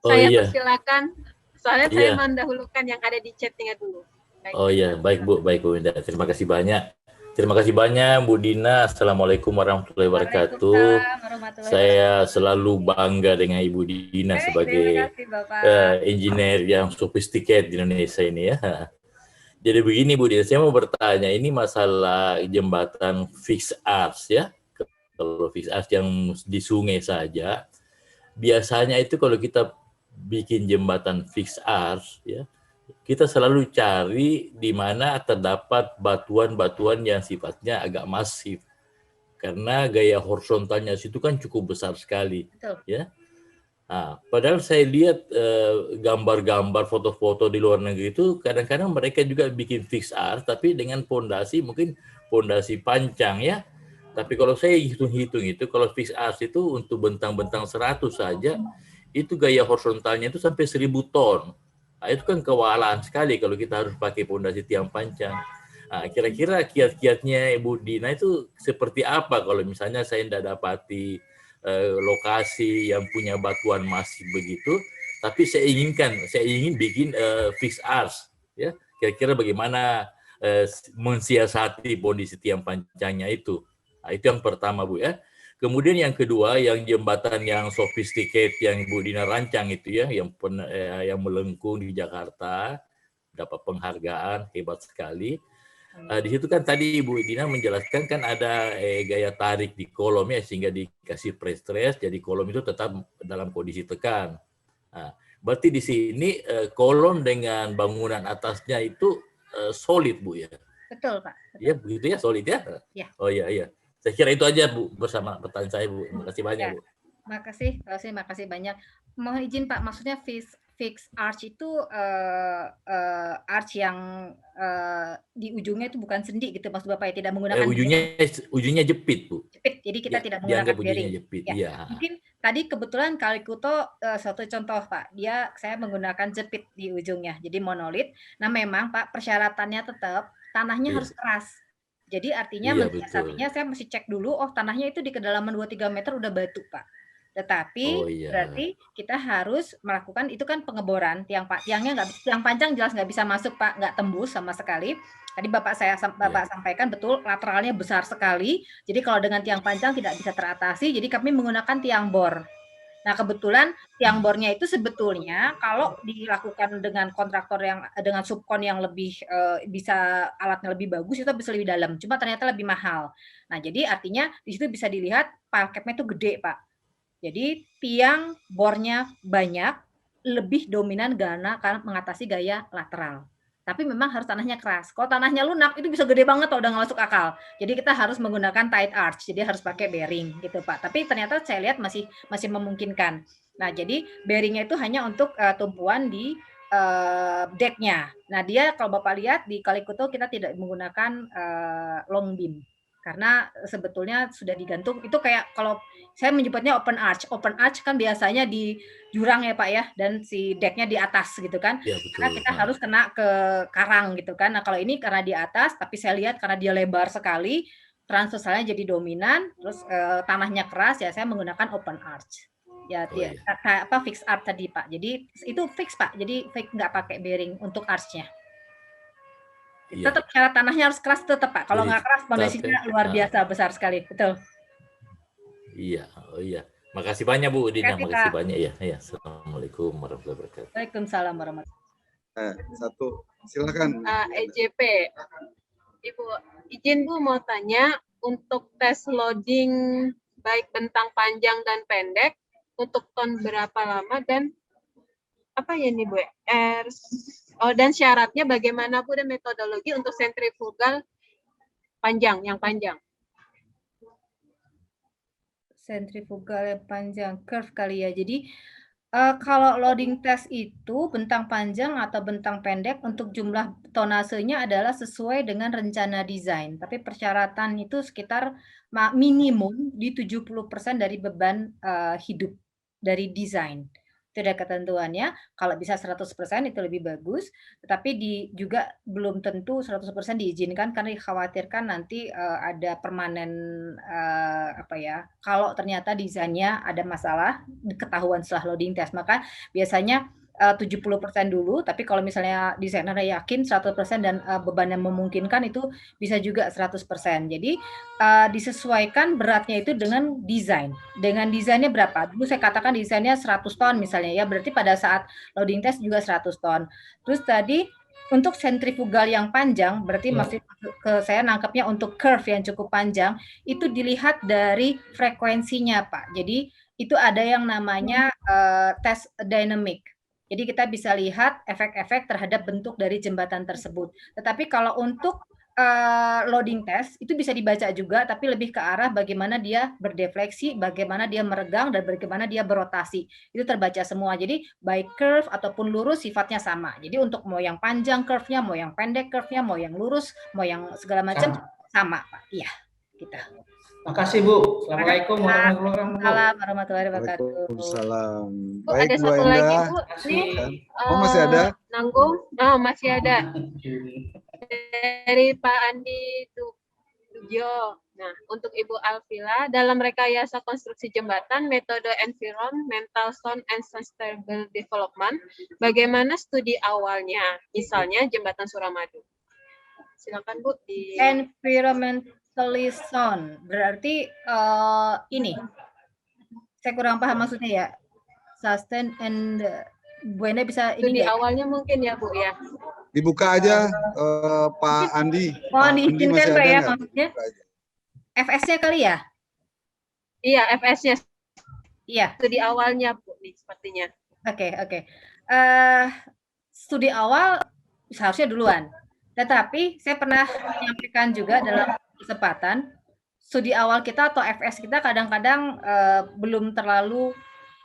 Oh, Saya iya. persilakan. Soalnya Iya. saya mendahulukan yang ada di chatnya dulu. Baik. Oh iya, baik Bu Winda. Terima kasih banyak. Terima kasih banyak Bu Dina. Assalamualaikum warahmatullahi wabarakatuh. Waalaikumsalam warahmatullahi Saya selalu bangga dengan Ibu Dina sebagai terima kasih, Bapak. engineer yang sophisticated di Indonesia ini ya. Jadi begini Bu Dina, saya mau bertanya, ini masalah jembatan fixed arch ya. Kalau fixed arch yang di sungai saja, biasanya itu kalau kita bikin jembatan fixed arch ya, kita selalu cari di mana terdapat batuan-batuan yang sifatnya agak masif. Karena gaya horizontalnya situ kan cukup besar sekali. Betul. Ya. Nah, padahal saya lihat gambar-gambar, foto-foto di luar negeri itu kadang-kadang mereka juga bikin fixed arch, tapi dengan pondasi mungkin pondasi panjang ya. Tapi kalau saya hitung-hitung itu, kalau fixed arch itu untuk bentang-bentang 100 saja, itu gaya horizontalnya itu sampai 1.000 ton. Nah, itu kan kewalahan sekali kalau kita harus pakai pondasi tiang panjang. Nah, kira-kira kiat-kiatnya Ibu Dina itu seperti apa kalau misalnya saya tidak dapati lokasi yang punya batuan masif begitu, tapi saya ingin bikin fixed arch, ya. Kira-kira bagaimana mensiasati pondasi tiang panjangnya itu. Nah, itu yang pertama Bu ya. Kemudian yang kedua, yang jembatan yang sophisticated yang Ibu Dina rancang itu ya, yang melengkung di Jakarta, dapat penghargaan, hebat sekali. Di situ kan tadi Ibu Dina menjelaskan kan ada gaya tarik di kolomnya sehingga dikasih pre-stress, jadi kolom itu tetap dalam kondisi tekan. Nah, berarti di sini kolom dengan bangunan atasnya itu solid Bu ya? Betul Pak. Betul. Ya begitu ya, solid ya? Ya. Oh iya. Saya kira itu aja Bu bersama pertanyaan saya Bu. Terima kasih banyak Bu. Terima kasih banyak. Mohon izin Pak, maksudnya fixed arch itu arch yang di ujungnya itu bukan sendi gitu maksud Bapak ya, tidak menggunakan ujungnya jepit Bu. Jepit, jadi kita Ya, tidak menggunakan bearing. Jepit, ya. ya. Mungkin tadi kebetulan Kalikuto satu contoh Pak, saya menggunakan jepit di ujungnya, jadi monolit. Nah memang Pak persyaratannya tetap tanahnya harus keras. Jadi artinya mensiasatinya saya mesti cek dulu, tanahnya itu di kedalaman 2-3 meter udah batu Pak. Tetapi berarti kita harus melakukan itu kan pengeboran, tiangnya tiang panjang jelas nggak bisa masuk Pak, nggak tembus sama sekali. Tadi Bapak sampaikan betul, lateralnya besar sekali. Jadi kalau dengan tiang panjang tidak bisa teratasi, jadi kami menggunakan tiang bor. Nah, kebetulan tiang bornya itu sebetulnya kalau dilakukan dengan kontraktor yang dengan subkon yang lebih bisa alatnya lebih bagus itu bisa lebih dalam. Cuma ternyata lebih mahal. Nah, jadi artinya di situ bisa dilihat parketnya itu gede, Pak. Jadi tiang bornya banyak, lebih dominan karena mengatasi gaya lateral. Tapi memang harus tanahnya keras. Kalau tanahnya lunak itu bisa gede banget, udah nggak masuk akal. Jadi kita harus menggunakan tight arch, jadi harus pakai bearing gitu Pak. Tapi ternyata saya lihat masih memungkinkan. Nah jadi bearingnya itu hanya untuk tumpuan di decknya. Nah dia kalau Bapak lihat di Kalikuto kita tidak menggunakan long beam karena sebetulnya sudah digantung. Itu kayak kalau saya menyebutnya open arch. Open arch kan biasanya di jurang ya Pak ya, dan si decknya di atas gitu kan. Ya, betul. Karena kita harus kena ke karang gitu kan. Nah kalau ini karena di atas, tapi saya lihat karena dia lebar sekali, transversalnya jadi dominan, terus tanahnya keras ya saya menggunakan open arch. Ya, fix arch tadi Pak. Jadi itu fix Pak. Jadi fix nggak pakai bearing untuk archnya. Iya. Tetap syarat tanahnya harus keras tetap Pak. Kalau nggak keras fondasinya luar biasa besar sekali. Betul. Iya, oh iya. Makasih banyak Bu Dina, makasih Kak. banyak ya. Ya, Assalamualaikum warahmatullahi wabarakatuh. Waalaikumsalam warahmatullahi. Satu, silakan. EJP, Ibu izin Bu mau tanya untuk tes loading baik bentang panjang dan pendek untuk ton berapa lama dan apa ya nih Bu? Dan syaratnya bagaimana Bu dan metodologi untuk sentrifugal panjang yang panjang? Sentrifugal yang panjang, curve kali ya. Jadi kalau loading test itu bentang panjang atau bentang pendek untuk jumlah tonasenya adalah sesuai dengan rencana desain. Tapi persyaratan itu sekitar minimum di 70% dari beban hidup dari desain. Itu ada ketentuannya. Kalau bisa 100% itu lebih bagus, tetapi juga belum tentu 100% diizinkan karena dikhawatirkan nanti ada permanen kalau ternyata desainnya ada masalah ketahuan setelah loading test, maka biasanya 70% dulu, tapi kalau misalnya desainernya yakin 100% dan beban yang memungkinkan itu bisa juga 100%. Jadi disesuaikan beratnya itu dengan desain. Dengan desainnya berapa? Dulu saya katakan desainnya 100 ton misalnya ya, berarti pada saat loading test juga 100 ton. Terus tadi untuk sentrifugal yang panjang, berarti masih saya nangkepnya untuk curve yang cukup panjang, itu dilihat dari frekuensinya Pak. Jadi itu ada yang namanya tes dynamic. Jadi kita bisa lihat efek-efek terhadap bentuk dari jembatan tersebut. Tetapi kalau untuk loading test itu bisa dibaca juga, tapi lebih ke arah bagaimana dia berdefleksi, bagaimana dia meregang, dan bagaimana dia berotasi. Itu terbaca semua. Jadi baik curve ataupun lurus sifatnya sama. Jadi untuk mau yang panjang curve-nya, mau yang pendek curve-nya, mau yang lurus, mau yang segala macam sama Pak. Iya, kita. Makasih Bu. Assalamualaikum warahmatullahi wabarakatuh. Waalaikumsalam. Bu, ada satu lagi Bu. Nih, masih ada? Nanggung? Masih ada. Dari Pak Andi Tugio. Nah, untuk Ibu Alvila, dalam rekayasa konstruksi jembatan, metode environmental sound and sustainable development, bagaimana studi awalnya? Misalnya jembatan Suramadu. Silakan Bu. Environmentally sound berarti ini saya kurang paham maksudnya ya. Sustain and Bu Enda bisa studi ini awalnya mungkin ya Bu ya. Dibuka aja Pak Andi. Mohon diizinkan Pak ya, maksudnya FS-nya kali ya? Iya, FS-nya. Iya. Studi awalnya Bu nih sepertinya. Oke. Studi awal seharusnya duluan. Tetapi saya pernah menyampaikan juga dalam kesempatan studi awal kita atau FS kita kadang-kadang belum terlalu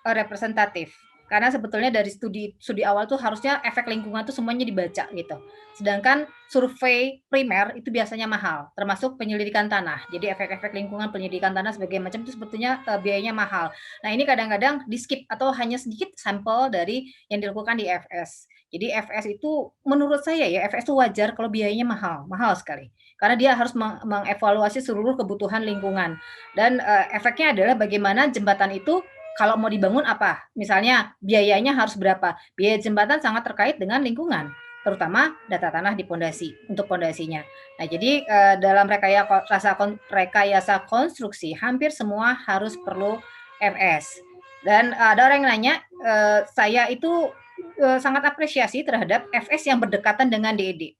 representatif. Karena sebetulnya dari studi awal tuh harusnya efek lingkungan tuh semuanya dibaca gitu. Sedangkan survei primer itu biasanya mahal, termasuk penyelidikan tanah. Jadi efek-efek lingkungan, penyelidikan tanah sebagai macam itu sebetulnya biayanya mahal. Nah ini kadang-kadang di skip atau hanya sedikit sampel dari yang dilakukan di FS. Jadi FS itu menurut saya ya, FS itu wajar kalau biayanya mahal sekali. Karena dia harus mengevaluasi seluruh kebutuhan lingkungan. Dan efeknya adalah bagaimana jembatan itu kalau mau dibangun apa? Misalnya biayanya harus berapa? Biaya jembatan sangat terkait dengan lingkungan, terutama data tanah di pondasi, untuk pondasinya. Nah, jadi dalam rekayasa konstruksi hampir semua harus perlu FS. Dan ada orang yang nanya, saya itu sangat apresiasi terhadap FS yang berdekatan dengan DED.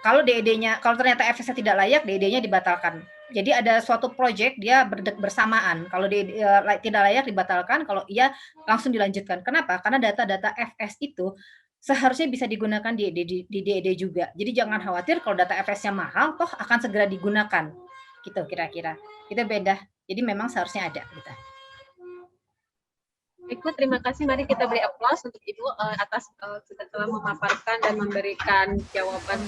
Kalau DED-nya, kalau ternyata FS-nya tidak layak, DED-nya dibatalkan. Jadi ada suatu proyek dia bersamaan. Kalau tidak layak dibatalkan, kalau iya langsung dilanjutkan. Kenapa? Karena data-data FS itu seharusnya bisa digunakan di DED juga. Jadi jangan khawatir kalau data FS-nya mahal, toh akan segera digunakan. Gitu kira-kira. Itu beda. Jadi memang seharusnya ada. Gitu. Ibu, terima kasih. Mari kita beri aplaus untuk Ibu atas sudah telah memaparkan dan memberikan jawaban.